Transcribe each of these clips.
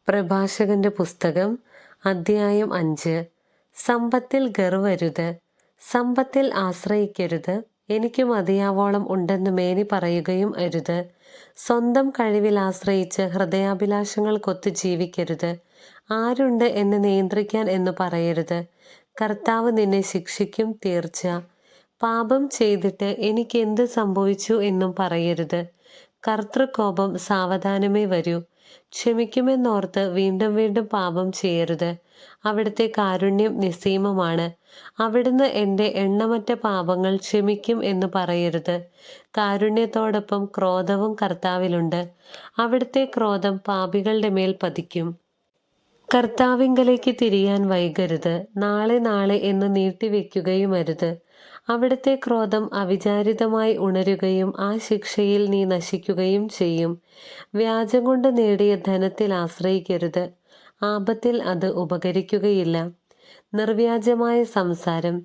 പ്രഭാഷകന്റെ പുസ്തകം അധ്യായം 5. സമ്പത്തിൽ ഗർവരുത്, സമ്പത്തിൽ ആശ്രയിക്കരുത്, എനിക്ക് മതിയാവോളം ഉണ്ടെന്ന് മേനി പറയുകയും അരുത്. സ്വന്തം കഴിവിൽ ആശ്രയിച്ച് ഹൃദയാഭിലാഷങ്ങൾക്കൊത്ത് ജീവിക്കരുത്. ആരുണ്ട് എന്നെ നിയന്ത്രിക്കാൻ എന്ന് പറയരുത്. കർത്താവ് നിന്നെ ശിക്ഷിക്കും തീർച്ച. പാപം ചെയ്തിട്ട് എനിക്കെന്ത് സംഭവിച്ചു എന്നും പറയരുത്. കർത്തൃകോപം സാവധാനമേ വരൂ. ക്ഷമിക്കുമെന്നോർത്ത് വീണ്ടും വീണ്ടും പാപം ചെയ്യരുത്. അവിടുത്തെ കാരുണ്യം നിസ്സീമമാണ്. അവിടുന്ന് എൻ്റെ എണ്ണമറ്റ പാപങ്ങൾ ക്ഷമിക്കും എന്ന് പറയരുത്. കാരുണ്യത്തോടൊപ്പം ക്രോധവും കർത്താവിലുണ്ട്. അവിടുത്തെ ക്രോധം പാപികളുടെ മേൽ പതിക്കും. കർത്താവിങ്കലേക്ക് തിരിയാൻ വൈകരുത്. നാളെ നാളെ എന്ന് നീട്ടിവെക്കുകയും അരുത്. അവിടുത്തെ ക്രോധം അവിചാരിതമായി ഉണരുകയും ആ ശിക്ഷയിൽ നീ നശിക്കുകയും ചെയ്യും. വ്യാജം കൊണ്ട് നേടിയ ധനത്തിൽ ആശ്രയിക്കരുത്. ആപത്തിൽ അത് ഉപകരിക്കുകയില്ല. നിർവ്യാജമായ സംസാരം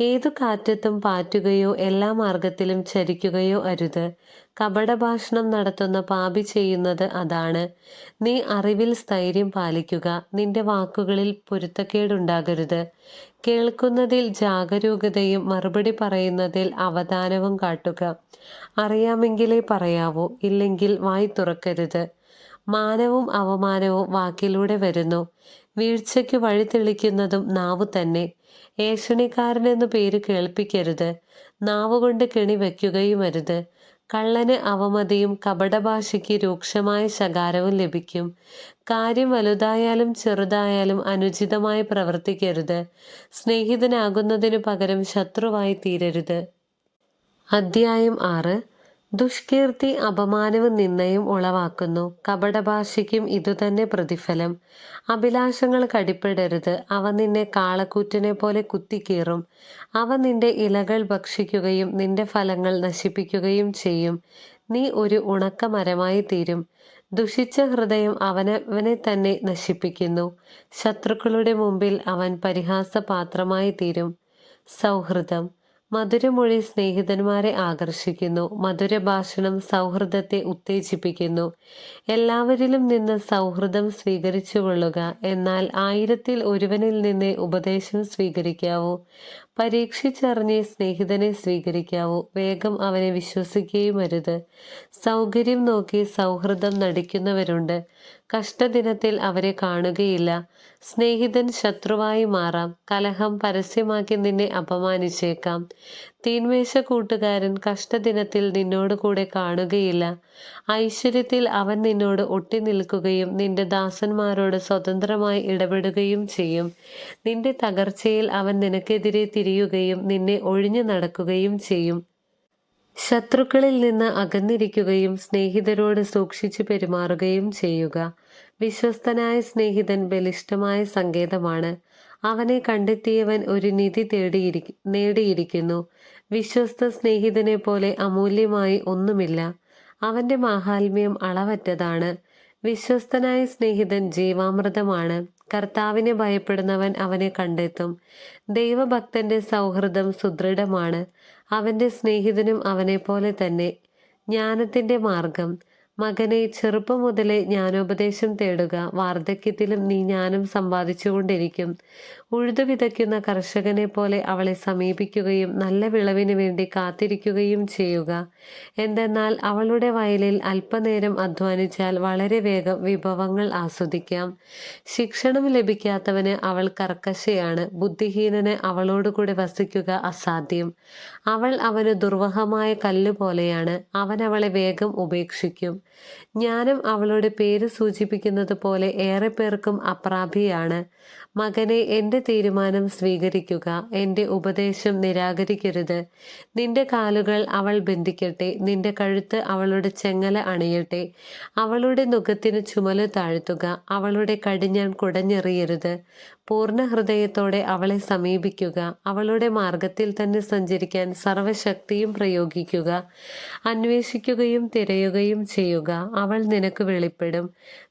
ഏതു കാറ്റത്തും പാറ്റുകയോ എല്ലാ മാർഗത്തിലും ചരിക്കുകയോ അരുത്. കപടഭാഷണം നടത്തുന്ന പാപി ചെയ്യുന്നത് അതാണ്. നീ അറിവിൽ സ്ഥൈര്യം പാലിക്കുക. നിന്റെ വാക്കുകളിൽ പൊരുത്തക്കേടുണ്ടാകരുത്. കേൾക്കുന്നതിൽ ജാഗരൂകതയും മറുപടി പറയുന്നതിൽ അവധാനവും കാട്ടുക. അറിയാമെങ്കിലേ പറയാവൂ, ഇല്ലെങ്കിൽ വായ് തുറക്കരുത്. മാനവും അവമാനവും വാക്കിലൂടെ വരുന്നു. വീഴ്ചയ്ക്ക് വഴി തെളിക്കുന്നതും നാവു തന്നെ. ഏഷണിക്കാരനെന്നു പേര് കേൾപ്പിക്കരുത്. നാവുകൊണ്ട് കെണി വയ്ക്കുകയും അരുത്. കള്ളന് അവമതിയും കപടഭാഷയ്ക്ക് രൂക്ഷമായ ശകാരവും ലഭിക്കും. കാര്യം വലുതായാലും ചെറുതായാലും അനുചിതമായി പ്രവർത്തിക്കരുത്. സ്നേഹിതനാകുന്നതിനു പകരം ശത്രുവായി തീരരുത്. അധ്യായം 6. ദുഷ്കീർത്തി അപമാനവും നിന്ദയും ഉളവാക്കുന്നു. കപടഭാഷയ്ക്കും ഇതുതന്നെ പ്രതിഫലം. അഭിലാഷങ്ങൾ കടിപ്പെടരുത്. അവ നിന്നെ കാളക്കൂറ്റിനെ പോലെ കുത്തിക്കീറും. അവ നിന്റെ ഇലകൾ ഭക്ഷിക്കുകയും നിന്റെ ഫലങ്ങൾ നശിപ്പിക്കുകയും ചെയ്യും. നീ ഒരു ഉണക്ക മരമായി തീരും. ദുഷിച്ച ഹൃദയം അവനവനെ തന്നെ നശിപ്പിക്കുന്നു. ശത്രുക്കളുടെ മുമ്പിൽ അവൻ പരിഹാസപാത്രമായി തീരും. സൗഹൃദം മധുരമൊഴി സ്നേഹിതന്മാരെ ആകർഷിക്കുന്നു. മധുരഭാഷണം സൗഹൃദത്തെ ഉത്തേജിപ്പിക്കുന്നു. എല്ലാവരിലും നിന്ന് സൗഹൃദം സ്വീകരിച്ചുകൊള്ളുക. എന്നാൽ 1000-ൽ ഒരുവനിൽ നിന്ന് ഉപദേശം സ്വീകരിക്കാവൂ. പരീക്ഷിച്ചറിഞ്ഞ് സ്നേഹിതനെ സ്വീകരിക്കാവൂ. വേഗം അവനെ വിശ്വസിക്കുകയും അരുത്. സൗകര്യം നോക്കി സൗഹൃദം നടിക്കുന്നവരുണ്ട്. കഷ്ടദിനത്തിൽ അവരെ കാണുകയില്ല. സ്നേഹിതൻ ശത്രുവായി മാറാം. കലഹം പരസ്യമാക്കി നിന്നെ അപമാനിച്ചേക്കാം. തീന്മേശ കൂട്ടുകാരൻ കഷ്ടദിനത്തിൽ നിന്നോട് കൂടെ കാണുകയില്ല. ഐശ്വര്യത്തിൽ അവൻ നിന്നോട് ഒട്ടി നിൽക്കുകയും നിന്റെ ദാസന്മാരോട് സ്വതന്ത്രമായി ഇടപെടുകയും ചെയ്യും. നിന്റെ തകർച്ചയിൽ അവൻ നിനക്കെതിരെ തിരിയുകയും നിന്നെ ഒഴിഞ്ഞു നടക്കുകയും ചെയ്യും. ശത്രുക്കളിൽ നിന്ന് അകന്നിരിക്കുകയും സ്നേഹിതരോട് സൂക്ഷിച്ചു പെരുമാറുകയും ചെയ്യുക. വിശ്വസ്തനായ സ്നേഹിതൻ ബലിഷ്ഠമായ സങ്കേതമാണ്. അവനെ കണ്ടെത്തിയവൻ ഒരു നിധി നേടിയിരിക്കുന്നു. വിശ്വസ്ത സ്നേഹിതനെ പോലെ അമൂല്യമായി ഒന്നുമില്ല. അവന്റെ മാഹാത്മ്യം അളവറ്റതാണ്. വിശ്വസ്തനായ സ്നേഹിതൻ ജീവാമൃതമാണ്. കർത്താവിനെ ഭയപ്പെടുന്നവൻ അവനെ കണ്ടെത്തും. ദൈവഭക്തന്റെ സൗഹൃദം സുദൃഢമാണ്. അവന്റെ സ്നേഹിതനും അവനെപ്പോലെ തന്നെ. ജ്ഞാനത്തിന്റെ മാർഗം മകനെ, ചെറുപ്പം മുതലേ ജ്ഞാനോപദേശം തേടുക. വാർദ്ധക്യത്തിലും നീ ജ്ഞാനം സമ്പാദിച്ചുകൊണ്ടിരിക്കും. ഉഴുതു വിതയ്ക്കുന്ന കർഷകനെ പോലെ അവളെ സമീപിക്കുകയും നല്ല വിളവിന് വേണ്ടി കാത്തിരിക്കുകയും ചെയ്യുക. എന്തെന്നാൽ അവളുടെ വയലിൽ അല്പനേരം അധ്വാനിച്ചാൽ വളരെ വേഗം വിഭവങ്ങൾ ആസ്വദിക്കാം. ശിക്ഷണം ലഭിക്കാത്തവന് അവൾ കർക്കശയാണ്. ബുദ്ധിഹീനന് അവളോടുകൂടെ വസിക്കുക അസാധ്യം. അവൾ അവന് ദുർവഹമായ കല്ലുപോലെയാണ്. അവൻ അവളെ വേഗം ഉപേക്ഷിക്കും. ജ്ഞാനം അവളുടെ പേര് സൂചിപ്പിക്കുന്നത് പോലെ ഏറെ പേർക്കും അപ്രാപ്യയാണ്. മകനെ, എൻ്റെ തീരുമാനം സ്വീകരിക്കുക. എൻ്റെ ഉപദേശം നിരാകരിക്കരുത്. നിന്റെ കാലുകൾ അവൾ ബന്ധിക്കട്ടെ. നിന്റെ കഴുത്ത് അവളുടെ ചെങ്ങല അണിയട്ടെ. അവളുടെ നുകത്തിന് ചുമല് താഴ്ത്തുക. അവളുടെ കടിഞ്ഞാൺ കുടഞ്ഞെറിയരുത്. പൂർണ്ണ ഹൃദയത്തോടെ അവളെ സമീപിക്കുക. അവളുടെ മാർഗത്തിൽ തന്നെ സഞ്ചരിക്കാൻ സർവശക്തിയും പ്രയോഗിക്കുക. അന്വേഷിക്കുകയും തിരയുകയും ചെയ്യുക. അവൾ നിനക്ക് വെളിപ്പെടും.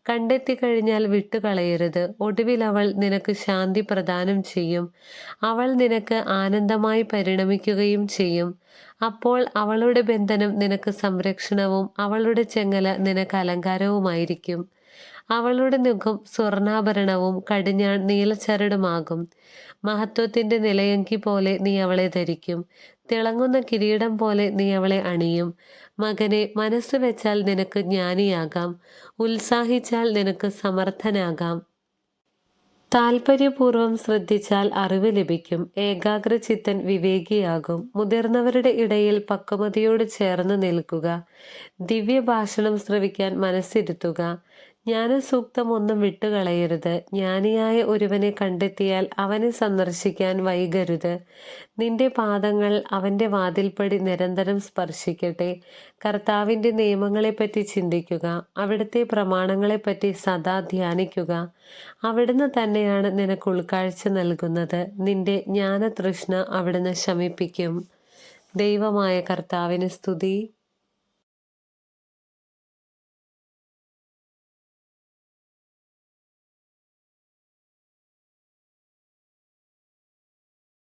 കണ്ടെത്തിക്കഴിഞ്ഞാൽ വിട്ടുകളയരുത്. ഒടുവിൽ അവൾ നിനക്ക് ശാന്തി പ്രദാനം ചെയ്യും. അവൾ നിനക്ക് ആനന്ദമായി പരിണമിക്കുകയും ചെയ്യും. അപ്പോൾ അവളുടെ ബന്ധനം നിനക്ക് സംരക്ഷണവും അവളുടെ ചെങ്ങല നിനക്ക് അലങ്കാരവുമായിരിക്കും. അവളുടെ മുഖം സ്വർണ്ണാഭരണവും കടിഞ്ഞാൺ നീലച്ചരടുമാകും. മഹത്വത്തിൻ്റെ നിലയങ്കി പോലെ നീ അവളെ ധരിക്കും. തിളങ്ങുന്ന കിരീടം പോലെ നീ അവളെ അണിയും. മകനെ, മനസ്സ് വെച്ചാൽ നിനക്ക് ജ്ഞാനിയാകാം, ഉത്സാഹിച്ചാൽ നിനക്ക് സമർത്ഥനാകാം. താൽപര്യപൂർവം ശ്രദ്ധിച്ചാൽ അറിവ് ലഭിക്കും. ഏകാഗ്രചിത്തൻ വിവേകിയാകും. മുതിർന്നവരുടെ ഇടയിൽ പക്വതയോട് ചേർന്ന് നിൽക്കുക. ദിവ്യഭാഷണം ശ്രവിക്കാൻ മനസ്സിരുത്തുക. ജ്ഞാനസൂക്തം ഒന്നും വിട്ടുകളയരുത്. ജ്ഞാനിയായ ഒരുവനെ കണ്ടെത്തിയാൽ അവനെ സന്ദർശിക്കാൻ വൈകരുത്. നിന്റെ പാദങ്ങൾ അവൻ്റെ വാതിൽപ്പടി നിരന്തരം സ്പർശിക്കട്ടെ. കർത്താവിൻ്റെ നിയമങ്ങളെപ്പറ്റി ചിന്തിക്കുക. അവിടുത്തെ പ്രമാണങ്ങളെപ്പറ്റി സദാ ധ്യാനിക്കുക. അവിടുന്ന് തന്നെയാണ് നിനക്ക് ഉൾക്കാഴ്ച നൽകുന്നത്. നിന്റെ ജ്ഞാനതൃഷ്ണ അവിടുന്ന് ശമിപ്പിക്കും. ദൈവമായ കർത്താവിന് സ്തുതി.